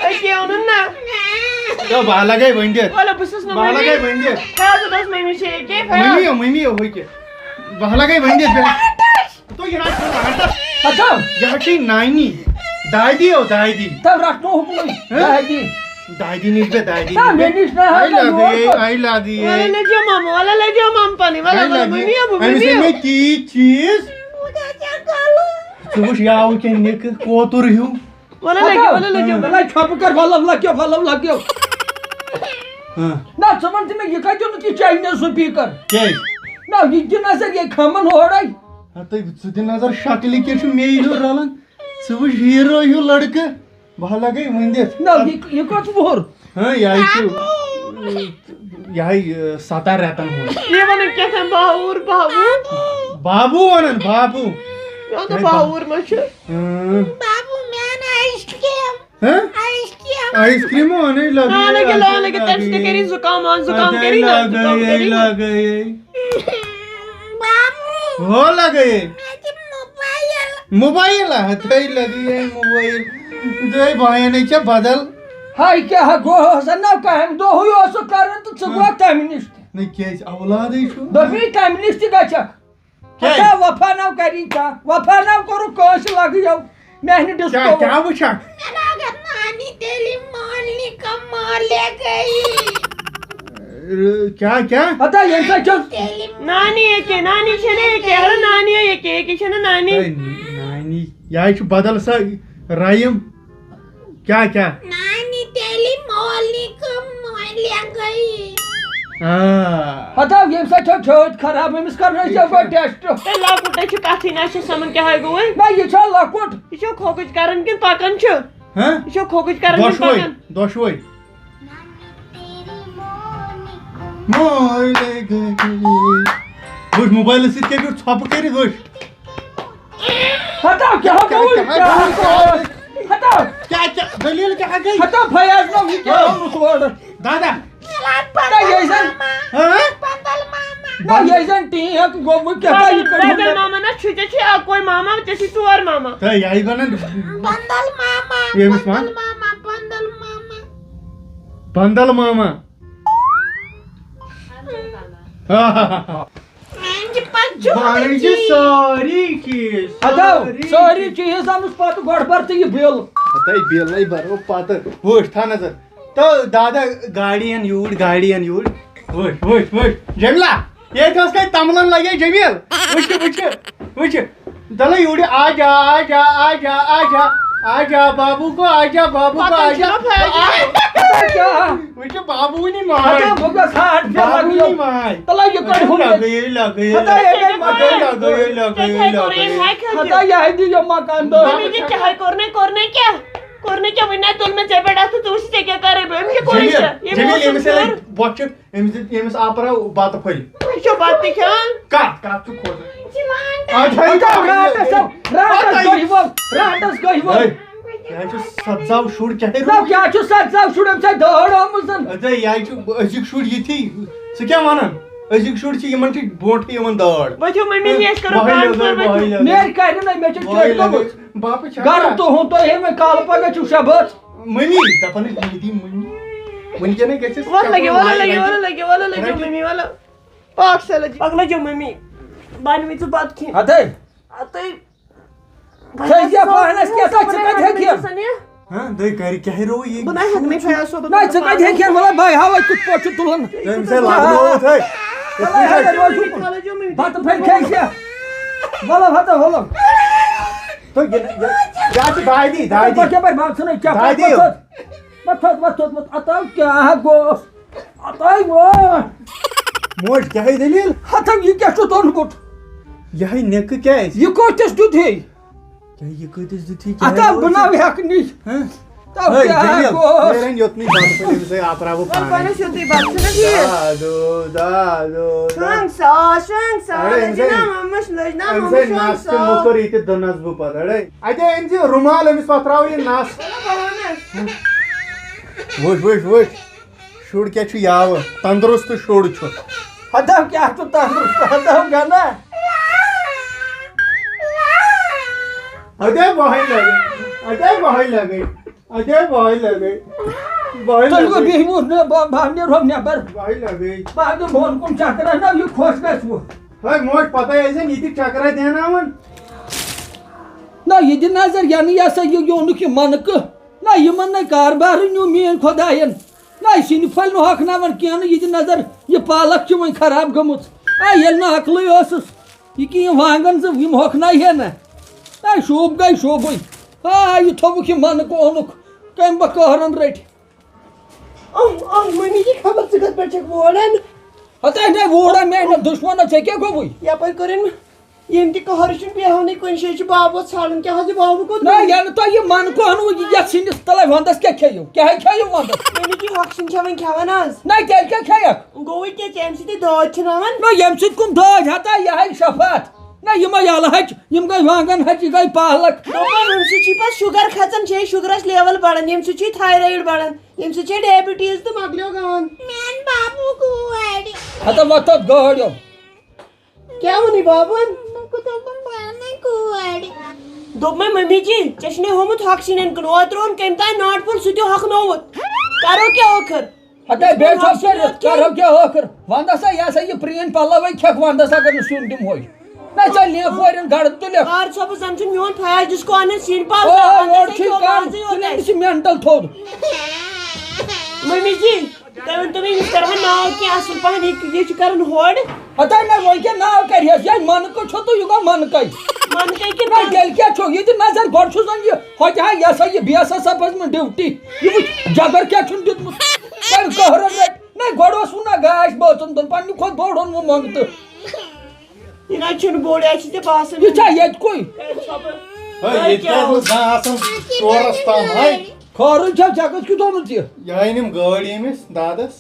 أكيد أنا تو بالا گئی ونڈت ولا بسس نو بالا گئی ونڈت هذا بس ما يمشي كيف ممی ہوئی کہ بالا گئی ونڈت تو یہ Adam, یہ نانی دادی ہو دادی tam rahat olmayın. Hadi. دادی نیز پہ دادی Tamam ben hiç ne آئی لگی ولا لجو ماما ولا لجو مام پانی ولا ممی ابو ممی میں تی چیز ژٕ وٕچھ یاوٕ کیٚنٛہہ نِکہٕ کوتُر ہیوٗ ولا لجو Vallahi çapıkar vallahi lakıyor. Na zaman demek yıkacağını ki çayına su pikar. کیٛازِ Na gitti nazar ye kaman horay. تُہۍ ژٕ دِ نظر شکلہِ کیٛاہ چھُ مے ہیوٗ رلان ژٕ وٕچھ ہیٖرو ہیوٗ لڑکہٕ بہٕ لگے ؤنِتھ Na yıkaç vur. یہِ چھُ یِہوٚے 17 رٮ۪تن ہُنٛد یہ ونن کیا تھا باور بابوٗ وَنان بابوٗ یہ تو باور مچھ بابو میں نے آئس آئس کریم آنے لگے تمس نے کری زکام کری نا زکام کری لگے بابو ہو لگے موبائل موبائل تھے لگے موبائل دے بھائی چھا بدل Hay ki ha go hasan na kahim doğuyor su karın tu çıkwa teminist. نہ کیٛازِ اولادٕے چھُ Döfü teminist kaçak. Hatta vafa nav karin ka. Vafa nav koru koş lagıyor. Mehni کیٛاہ disko. کیٛاہ وٕچھکھ نانی تیلی مولنی کا مول لے گئی کیٛاہ Hatta yensa çok. نانی ہے نانی چھنے کہ ہر نانی ہے کہ چھنے نانی نانی یہ چھُ بدل سا رایِم کیٛاہ نانی تیلی مولنی کا مول لے گئی Hatta yensa çok çok kharab emis karna çok test. تے لاکوٹ چھ کتھی نہ چھ سمن کیا ہے گوے Na yecha lakot. یہ چھ کھوکج کرن کن پکن چھ یہ چھ کھوکج کرن کن دۄشوے پکن دۄشوے مولے گئی وٕچھ موبایلہٕ سۭتۍ کیٛاہ پیوٚو ژھۄپہٕ کٔرِتھ وٕچھ Hatta kya boy. Hatta کیٛاہ دٔلیٖل کیٛاہ گٔے hatta fayaz na kya musvarda. دادا Hatta yesan. بندل ماما Na yesan tiyak gomu kya بدل ماما نہ چھ چھ کوئی ماما چھ ژور ماما تہٕ یہِ آیہِ وَنان بندل ماما ییٚمِس وَن بندل ماما بندل ماما بانے چھِ سٲری چیٖز Hatta sari çiğ sanmış patı gordbar tı bil. تۄہہِ بِلٕے بَرو پَتہٕ وٕچھ تھاو نظر تہٕ دادا گاڑی اَن یوٗرۍ وٕچھ جمیلا ییٚتہِ ٲس کَتہِ تَملَن لگے جمیٖل وٕچھ دَلے یوٗرۍ آجا بابو کو آجا Kya? وٕچھ بابوٗنی Hatta ماے bu da saat bir بابوٗنی lagıyor. ماے Tala yukarı hum. لگے Hatta yemen Hatta yaydı ya makanda. Mummy ji کیا ہے کرنے کیا ونا تل میں چپڑا تو اس سے کیا کرے بہن کے کوئی یہ جمیٖل ییٚمِس بۄچھِ ییٚمِس آپراو بَتہٕ پھٔلۍ شو بات دکھان کَتھ چھُ کھوژان Rahatas koyma. یہِ چھُ سَتزاو شُر کیٛاہ Na kya şu satsam şuram sen doğru musun? یہِ چھُ أزِکۍ شُرۍ یِتھی ژٕ کیٛاہ وَنان أزِکۍ شُرۍ چھِ یِمن چھِ برونٛٹھٕے یِوان دٲڑ بچو ممی نے اس کرو کام Mer kaynı ne meçe çöktü. باپہٕ چھا Gar to hun to hem kalpa şu şabat. Mummy دَپان ٲسۍ ییٚتی مٔمی وٕنکٮ۪نٕے گژھٮ۪س والا لگے ممی والا پاک سلجی اگلا جو ممی بانوی تو بات کی Hadi. اتے Sen yapanas kya ta çıkat hekim. دٔے گرِ کیٛاہ رو یہِ بنا حق نہیں فیاض صوبہ Na çıkat hekim valla bay hava kut poçu tulan. تٔمِس ہے لگنووُتھ ہے والا جو mummy Batı perkeyse. Valla hata oğlum. یہِ چھِ دادی دادی Bak yapar baksana kya Hadi. Mat atam kya go. Atay var. موج کیٛاہ دٔلیٖل Hatam yıkya şu ton gut. یِہے نِکہٕ کیٛازِ Yıkoytes tut hey. کیٛاہ یہِ کۭتِس دِتھی Atam buna bir hak nicht. Tam kya go. یوتنٕے بَتہٕ پھٔلۍ أمِس ہے آپراوٕ بنا پانے شوتی بات سنا دی دادو شنگ سا لجنا مش لجنا أمِس ہے نَس تہِ مُکُر ییٚتہِ دٕنَس بہٕ پَتہٕ اَڑے اَتے أنۍ زِ رُمال أمِس پَتراو یہِ نَس وٕچھ شُر کیٛاہ چھُ یاوٕ تنٛدرُست شُر چھُ Adam kya tu tandrust adam gana. اَدے بہٕے لگے اچھا بھائی لگے بھائی تل گو لگے بہمو بہ نیرو نیبر بھائی لگے بہ دم بون کن چکرا نا یہ خوش گژھِ وہ ہے موج پتہ ہے یہ چکرا دینا نا یہ دی نظر یعنی یہ سا یہ یونک یہ منک نا یہ من کاربار نیو مین خدائن نا یہ پھل نو ہکھناون کینہ یہ دی نظر یہ پالک چھ وۄنۍ خراب گٔمٕژ ییٚلہِ نہٕ عقلٕے ٲسٕس یہ کی وانگن سے یم ہوکھنائی ہے نا شوب گئی شوبٕے یہ تھوٚوُکھ یہ منک اونُکھ کمہِ بہ قہرن رٔٹۍ ممی کی خبر ژٕ کتھ پٮ۪ٹھ چھکھ وولان ہتا نے ووڑا میانہِ دُشمنو ژےٚ کیٛاہ گوٚوُے یپٲرۍ کوٚرُن یم تہِ قہر چھُنہٕ بیٚہوانٕے کُنہِ جایہِ چھُ بابو ژھانڈان کیٛاہ حظ چھُ بابو کوٚت نا یعنی تۄہہِ یہِ منکہٕ اوٚنوٕ یتھ سِنِس تلے ونٛدس کیٛاہ کھیٚیِو کیٛاہ کھیٚیِو ونٛدس ممی کی ہۄکھسِنۍ چھا وۄنۍ کھٮ۪وان آز نا تیٚلہِ کیٛاہ کھیٚیکھ گوٚوٕے کیٛاہ ژےٚ اَمہِ سۭتی دٲد چھِناوان نا ییٚمہِ سۭتۍ کُن دٲدۍ ہتا یہِ ہاے شفات نا یِمے یلہٕ ہچ یم گٔے وانگن ہچ یہِ گٔے پالک دوٚپُن اَمہِ سۭتۍ چھُے پتہٕ شُگر کھژان چھے شُگرس لیول بڑان ییٚمہِ سۭتۍ چھُے تھایرایڈ بڑان ییٚمہِ سۭتۍ چھے ڈایبٹیٖز تہٕ مۄکلیو گان میان بابو گوڑ ہتا وۄتھ تتھ گٲڑیو کیٛاہ ووٚنُے بابون مکو دوپن بانٕے گوڑ دوٚپمے ممی جی ژےٚ چھُنَے ہومُت ہۄکھسِنٮ۪ن کُن اوترٕ اوٚن کٔمۍ تانۍ ناٹہٕ پھوٚل سُہ تہِ ہۄکھنووُتھ کرو کیٛاہ ٲخٕر ہتا بیٚیہِ چھۄکھ کٔرِتھ کرو کیٛاہ ٲخٕر ونٛدس یہ سا یہ پرٛٲنۍ پلوے کھٮ۪کھ ونٛدس اگر نہٕ سیُن دِمہوے نا ژےٚ لیف وورٮ۪ن گڑٕ تُلِکھ کار صٲبس زن چھُ میون فیاض ڈِسکو انان سِنۍ پاو اور چھُے کم ژٕ چھِ مینٹل تھوٚد ممی جی تُہۍ ؤنۍتو مےٚ أمِس کرہا ناو کینٛہہ اصٕل پہن یہِ چھُ کران ہورٕ ہتا نہ وۄنۍ کیٛاہ ناو کرہس ییٚلہِ منکہٕ چھُ تہٕ یہِ گوٚو منکے منکے نہ کِنہٕ تیٚلہِ کیٛاہ چھُ یہِ دِ نظر گۄڈٕ چھُ زن یہِ ہوتہِ ہا یہ سا یہِ بی ایس ایس ایفس منٛز ڈیوٹی یہِ وٕچھ جگر کیٛاہ چھُن دیُتمُت کٔمۍ قہرن رٔٹۍ نہ گۄڈٕ اوس وُنا گاش بٲژن دۄن پننہِ کھۄتہٕ بوٚڑ اوٚنمُت منٛگتہٕ یہِ نہ چھُنہٕ بوٚڑ اَسہِ چھِ ژےٚ باسان یہِ چھا ییٚتہِ کُے کھٲرٕے چھا ژےٚ کتھ کیُتھ اوٚنُتھ یہِ یہ أنِم گٲڑۍ أمِس دادس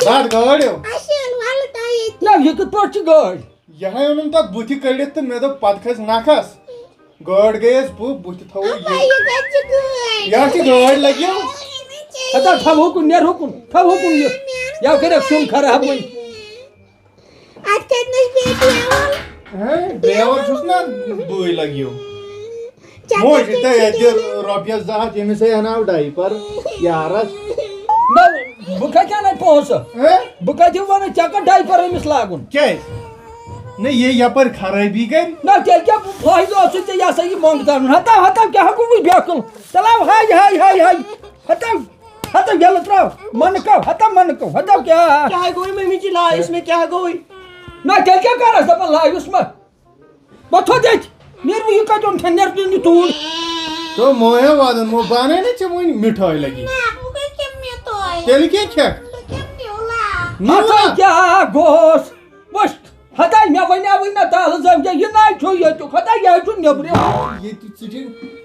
داد گٲڑۍ اصل ول تائی نہ یہِ کِتھ پٲٹھۍ چھِ گٲڑۍ یہ اوٚنُم تتھ بُتھِ کٔڑِتھ تہٕ مےٚ دوٚپ پتہٕ کھژِ نکھس گٲڑۍ گٔیَس بہٕ بُتھِ تھوو یہ گژھِ گوڑ یہ چھِ گٲڑۍ لگیو ہتا تھو ہُکُن نیر ہُکُن تھو ہُکُن یہِ یا کٔرِکھ سُم خراب وۄنۍ ات کتنس بیٹی ڈرایور چھُس نا بٕے لگیو موج تہٕ ییٚتہِ رۄپیس 2 ہتھ ییٚمِسے اناو ڈایپر یارس نہ بہٕ کتہِ انہٕ پونٛسہٕ بہٕ کتہِ ونہٕ ژےٚ کتھ ڈایپر أمِس لاگُن کیٛازِ نہ یہِ یپٲرۍ خرٲبی گٔے نہ تیٚلہِ کیٛاہ فٲیدٕ اوسُے ژےٚ یہ سا یہِ منٛگہٕ ترُن ہتا ہتا کیٛاہ گوٚوُے بیکُل تلاو ہاے ہاے ہاے ہاے ہتا ہتا یلہٕ تراو منکو ہتا منکو ہتا کیٛاہ کیٛاہ گوٚوُے ممی جی لایس مےٚ کیٛاہ گوٚوُے نہ تیٚلہِ کیٛاہ کرس دپان لایُس مہ بہٕ تھوٚد ییٚتہِ نیرٕ یہِ کتہِ اوٚن نیرٕ یہِ توٗرۍ تو مویا وادن مو باناے نا ژےٚ وۄنۍ مِٹھٲے لگی بابو کم میں تو تیٚلہِ کیٛاہ کھٮ۪کھ کم نیولا ہتا کیٛاہ گوس وٕچھ ہتا مےٚ وَنیاوٕے نہ تالہٕ زٲوجا یہِ ناے چھُ ییٚتیُک ہتا یہِ چھُ نیٚبرِم ییٚتہِ ژٕ چھِ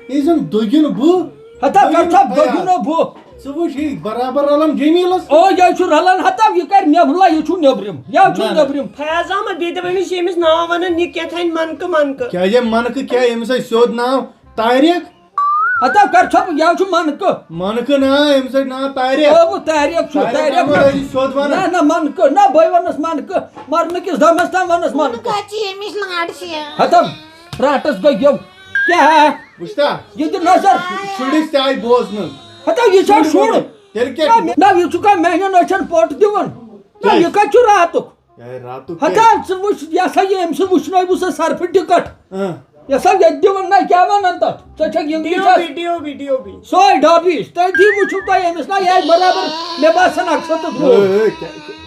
یہِ زن دوٚگِن بہٕ ہتا کر دوٚگِنو بہٕ ژٕ وٕچھ یہِ برابر رلان جمیٖلس او یہِ چھُ رلان ہتا یہِ کرِ نیبرلا یہِ چھُ نیبرِم یہِ چھُ نیبرِم فیاض احمد بیٚیہِ دپ أمِس چھِ أمِس ناو ونان یہِ کیٛاتھانۍ منکہٕ منکہٕ کیٛازِ منکہٕ کیٛاہ أمِس ہے سیوٚد ناو طاریق ہتا کر چھۄپہٕ یہِ چھُ منکہٕ منکہٕ نا أمِس ہے ناو طاریق او تاریخ چھُ تاریخ سیوٚد نہ ونان نہ منکہٕ نہ بٔے ونس منکہٕ مرنہٕ کِس دمس تام ونس منکہٕ کچی امس لاڑ سے ہتا راتس گٔیو کیٛاہ وٕچھتا یہِ دِ نظر شُرِس تہِ آیہِ بوزنہٕ ہتا یہِ چھا شُر تیٚلہِ کیٛاہ نہ یہِ چھُکھا میانٮ۪ن أچھن پوٚٹ دِوان نہ یہِ کتہِ چھُ راتُک راتُک ہتا ژٕ وٕچھ یہِ سا یہِ أمۍ سٕنٛز وٕچھنٲوٕو سا سرفہِ ٹِکٹ یہِ سا ییٚتہِ دِوان نہ کیٛاہ ونان تتھ ژےٚ چھکھ انگلش ڈی او بی سوے ڈابیش تٔتی وٕچھِو تۄہہِ أمِس نہ یہِ آسہِ برابر مےٚ باسان اکثر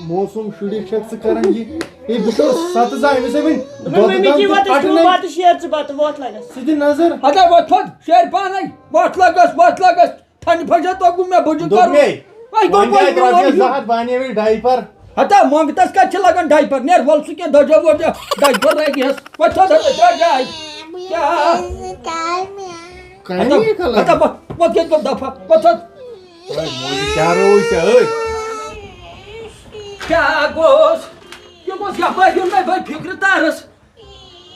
موسم شُرِس چھکھ ژٕ کران یہِ بِچور ستہٕ أمِس ہے ممی جی وۄتھ أسۍ کھٮ۪مو بتہٕ شیر ژٕ بتہٕ ووت لگس ژٕ دِ نظر ہتا وۄتھ تھوٚد شیرِ پانے وۄتھ لگس تھنہِ پھچا توٚگُم مےٚ بٕجہِ رۄپیس 2 ہتھ بانیوٕے ڈایپر ہتا منٛگتس کتہِ چھِ لگان ڈایپر نیر وول سُہ کینٛہہ دٔجو وۄجو ڈایپر لگہس وۄتھ تھوٚد ہتا جاے ہتا وۄتھ ییٚتہِ گوٚو دفعہ وۄتھ تھوٚد کیٛاہ روٗز ژےٚ کیٛاہ گوس یہِ گوٚژھ یپٲرۍ یُن مےٚ بٔے فِکرِ تارس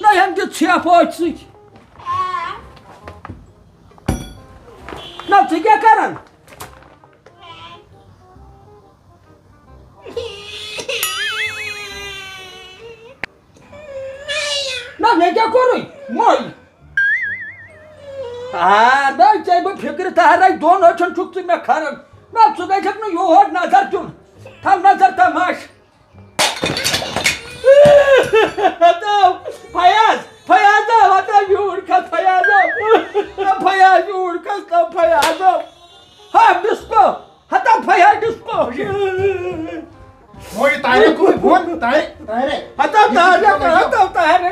نہ أمۍ دیُت ژھٮ۪پھ أچھ سۭتۍ نہ ژٕ کیٛاہ کران نہ مےٚ کیٛاہ کوٚرُے مٔلۍ نہ ژےٚ بہٕ فکر تہرائی دون اچھن چھک ژٕ مےٚ کھران نہ ژٕ گژھکھ نہٕ یور نظر دیُن تھاو نظر تماش فیاض فیاض ہتا یور کھس فیاض یور کھس فیاض ہا ڈسکو ہتا فیاض ڈسکو وہ تارے کو بون تارے ہتا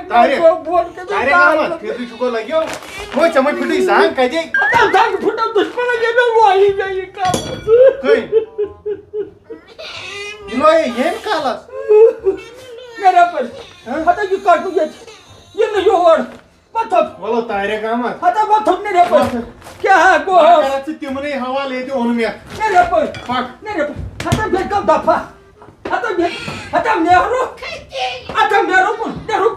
تارے بون کے تارے مت پھر چکو لگیو وہ چمٹ پھٹی سان کدی ہتا دنگ پھٹا دشمن کے میں واہی گئی کام کئی نو یہ کالاس میرا پر ہتا یہ کاٹو یہ نہ یور مطلب ولو تارے کا مت ہتا مطلب میرا پر کیا گو کرت تمنے حوالے دی اون میں میرا پر پک میرا پر ہتا بیکم دفا ہتا نیرو ہتا نیرو کن نیرو